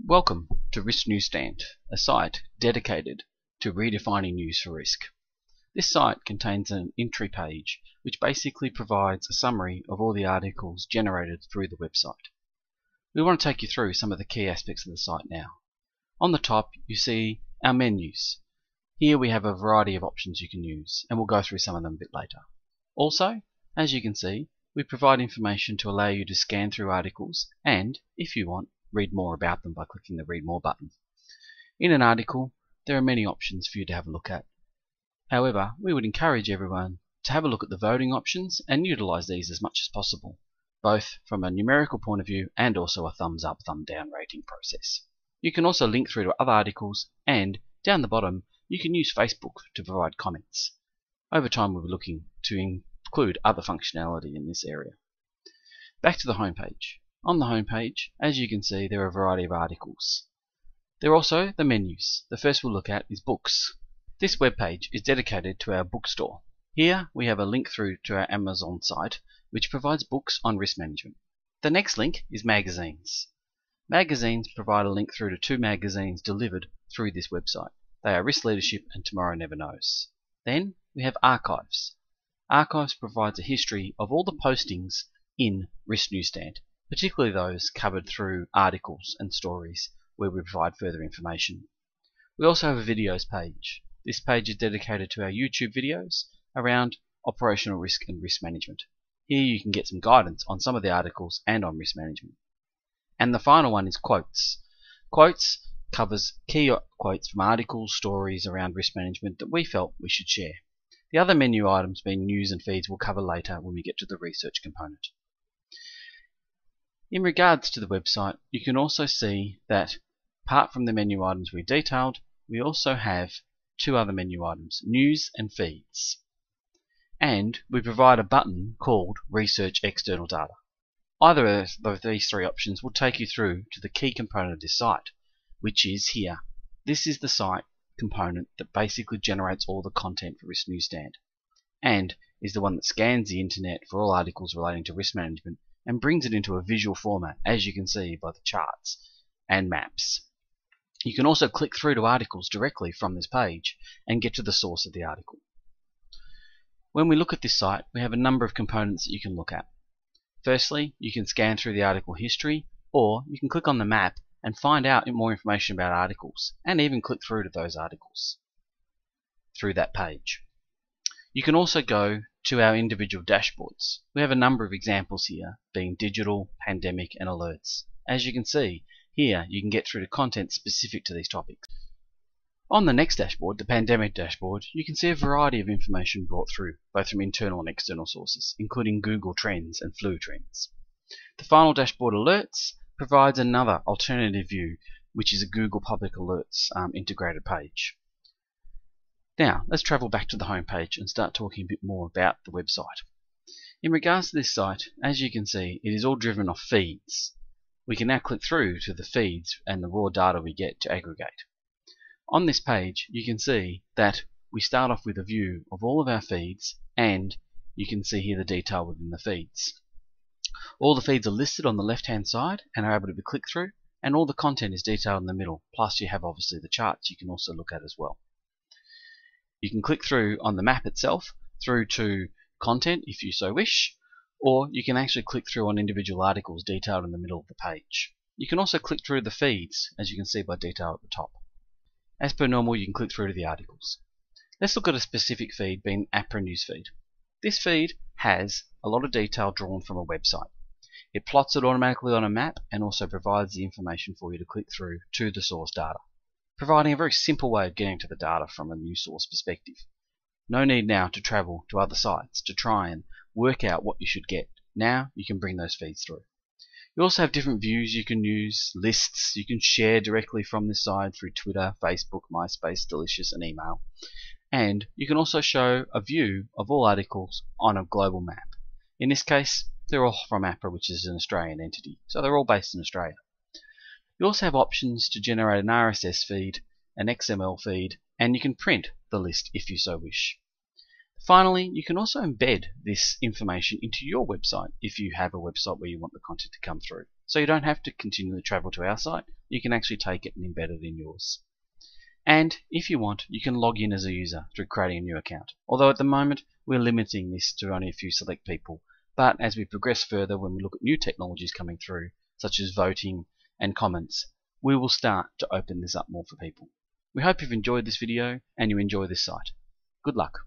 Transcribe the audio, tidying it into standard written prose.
Welcome to Risk Newstand, a site dedicated to redefining news for risk. This site contains an entry page which basically provides a summary of all the articles generated through the website. We want to take you through some of the key aspects of the site now. On the top you see our menus. Here we have a variety of options you can use, and we'll go through some of them a bit later. Also, as you can see, we provide information to allow you to scan through articles and, if you want, read more about them by clicking the Read More button. In an article, there are many options for you to have a look at. However, we would encourage everyone to have a look at the voting options and utilize these as much as possible, both from a numerical point of view and also a thumbs up, thumb down rating process. You can also link through to other articles, and down the bottom you can use Facebook to provide comments. Over time we'll be looking to include other functionality in this area. Back to the home page. On the home page, as you can see, there are a variety of articles. There are also the menus. The first we'll look at is books. This web page is dedicated to our bookstore. Here we have a link through to our Amazon site which provides books on risk management. The next link is magazines. Magazines provide a link through to two magazines delivered through this website. They are Risk Leadership and Tomorrow Never Knows. Then we have archives. Archives provides a history of all the postings in Risk Newstand, particularly those covered through articles and stories where we provide further information. We also have a videos page. This page is dedicated to our YouTube videos around operational risk and risk management. Here you can get some guidance on some of the articles and on risk management. And the final one is quotes. Quotes covers key quotes from articles, stories around risk management that we felt we should share. The other menu items being news and feeds we'll cover later when we get to the research component. In regards to the website, you can also see that apart from the menu items we detailed, we also have two other menu items, news and feeds. And we provide a button called Research External Data. Either of these three options will take you through to the key component of this site, which is here. This is the site component that basically generates all the content for Risk Newstand, and is the one that scans the internet for all articles relating to risk management and brings it into a visual format, as you can see by the charts and maps. You can also click through to articles directly from this page and get to the source of the article. When we look at this site, we have a number of components that you can look at. Firstly, you can scan through the article history, or you can click on the map and find out more information about articles, and even click through to those articles through that page. You can also go to our individual dashboards. We have a number of examples here, being digital, pandemic, and alerts. As you can see, here you can get through to content specific to these topics. On the next dashboard, the pandemic dashboard, you can see a variety of information brought through, both from internal and external sources, including Google Trends and flu trends. The final dashboard, alerts, provides another alternative view, which is a Google Public Alerts integrated page. Now, let's travel back to the home page and start talking a bit more about the website. In regards to this site, as you can see, it is all driven off feeds. We can now click through to the feeds and the raw data we get to aggregate. On this page, you can see that we start off with a view of all of our feeds, and you can see here the detail within the feeds. All the feeds are listed on the left hand side and are able to be clicked through, and all the content is detailed in the middle, plus you have obviously the charts you can also look at as well. You can click through on the map itself through to content if you so wish, or you can actually click through on individual articles detailed in the middle of the page. You can also click through the feeds, as you can see by detail at the top. As per normal, you can click through to the articles. Let's look at a specific feed, being APRA newsfeed. This feed has a lot of detail drawn from a website. It plots it automatically on a map and also provides the information for you to click through to the source data, providing a very simple way of getting to the data from a news source perspective. No need now to travel to other sites to try and work out what you should get. Now you can bring those feeds through. You also have different views you can use, lists you can share directly from this side through Twitter, Facebook, MySpace, Delicious, and email. And you can also show a view of all articles on a global map. In this case, they're all from APRA, which is an Australian entity, so they're all based in Australia. You also have options to generate an RSS feed, an XML feed, and you can print the list if you so wish. Finally, you can also embed this information into your website if you have a website where you want the content to come through. So you don't have to continually travel to our site. You can actually take it and embed it in yours. And if you want, you can log in as a user through creating a new account. Although at the moment, we're limiting this to only a few select people. But as we progress further, when we look at new technologies coming through, such as voting and comments, we will start to open this up more for people. We hope you've enjoyed this video and you enjoy this site. Good luck.